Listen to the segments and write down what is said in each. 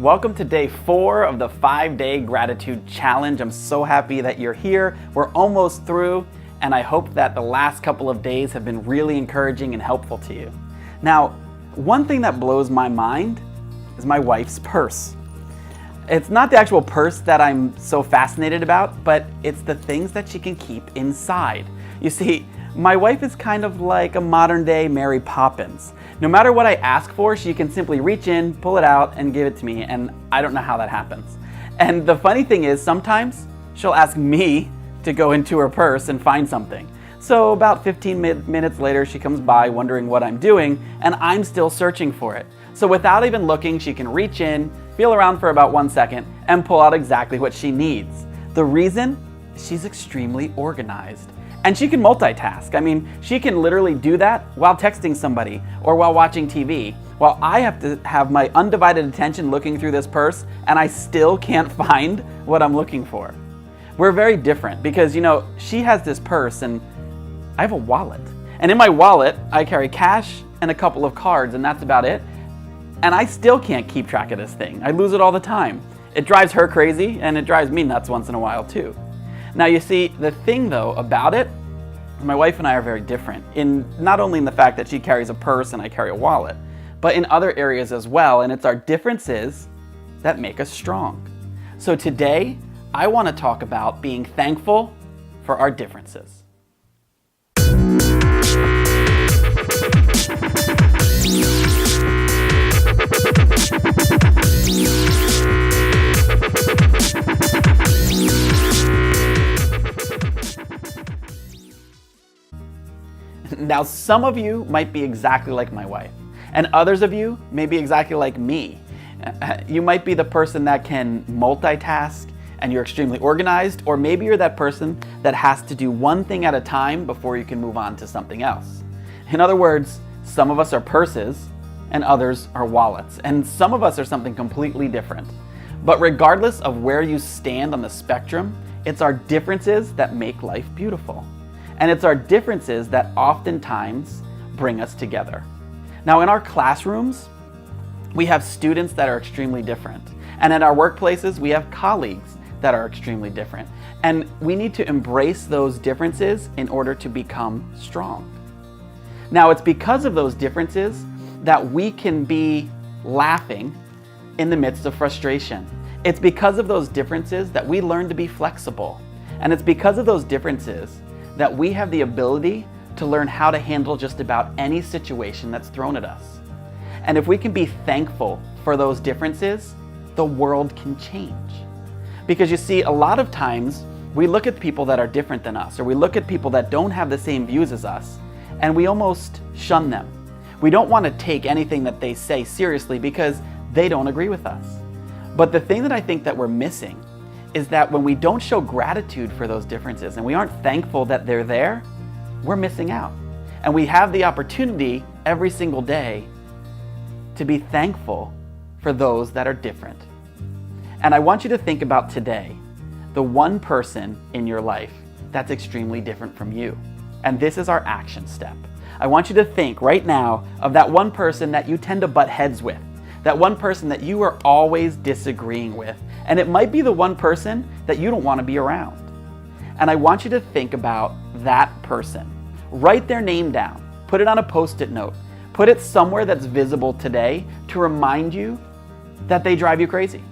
Welcome to day 4 of the 5-day gratitude challenge. I'm so happy that you're here. We're almost through, and I hope that the last couple of days have been really encouraging and helpful to you. Now, one thing that blows my mind is my wife's purse. It's not the actual purse that I'm so fascinated about, but it's the things that she can keep inside. You see, my wife is kind of like a modern day Mary Poppins. No matter what I ask for, she can simply reach in, pull it out, and give it to me, and I don't know how that happens. And the funny thing is, sometimes she'll ask me to go into her purse and find something. So about 15 minutes later, she comes by wondering what I'm doing, and I'm still searching for it. So without even looking, she can reach in, feel around for about 1 second, and pull out exactly what she needs. The reason? She's extremely organized. And she can multitask. I mean, she can literally do that while texting somebody or while watching TV, while I have to have my undivided attention looking through this purse, and I still can't find what I'm looking for. We're very different because, she has this purse and I have a wallet. And in my wallet, I carry cash and a couple of cards, and that's about it. And I still can't keep track of this thing. I lose it all the time. It drives her crazy, and it drives me nuts once in a while too. Now you see, the thing though about it, my wife and I are very different, in not only in the fact that she carries a purse and I carry a wallet, but in other areas as well, and it's our differences that make us strong. So today, I want to talk about being thankful for our differences. Now, some of you might be exactly like my wife, and others of you may be exactly like me. You might be the person that can multitask and you're extremely organized, or maybe you're that person that has to do one thing at a time before you can move on to something else. In other words, some of us are purses and others are wallets, and some of us are something completely different. But regardless of where you stand on the spectrum, it's our differences that make life beautiful. And it's our differences that oftentimes bring us together. Now, in our classrooms, we have students that are extremely different. And in our workplaces, we have colleagues that are extremely different. And we need to embrace those differences in order to become strong. Now, it's because of those differences that we can be laughing in the midst of frustration. It's because of those differences that we learn to be flexible. And it's because of those differences that we have the ability to learn how to handle just about any situation that's thrown at us. And if we can be thankful for those differences, the world can change. Because you see, a lot of times we look at people that are different than us, or we look at people that don't have the same views as us, and we almost shun them. We don't want to take anything that they say seriously because they don't agree with us. But the thing that I think that we're missing is that when we don't show gratitude for those differences and we aren't thankful that they're there, we're missing out. And we have the opportunity every single day to be thankful for those that are different. And I want you to think about today, the one person in your life that's extremely different from you. And this is our action step. I want you to think right now of that one person that you tend to butt heads with, that one person that you are always disagreeing with. And it might be the one person that you don't want to be around. And I want you to think about that person. Write their name down. Put it on a Post-it note. Put it somewhere that's visible today to remind you that they drive you crazy.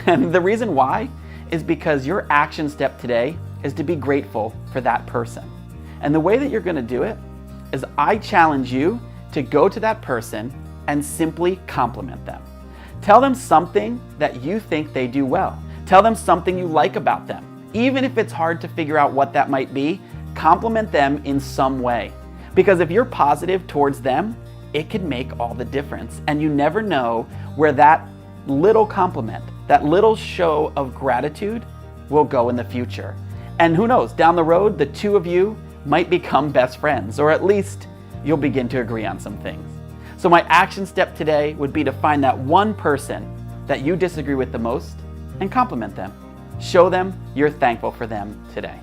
And the reason why is because your action step today is to be grateful for that person. And the way that you're going to do it is I challenge you to go to that person and simply compliment them. Tell them something that you think they do well. Tell them something you like about them. Even if it's hard to figure out what that might be, compliment them in some way. Because if you're positive towards them, it can make all the difference. And you never know where that little compliment, that little show of gratitude will go in the future. And who knows, down the road, the two of you might become best friends, or at least you'll begin to agree on some things. So my action step today would be to find that one person that you disagree with the most and compliment them. Show them you're thankful for them today.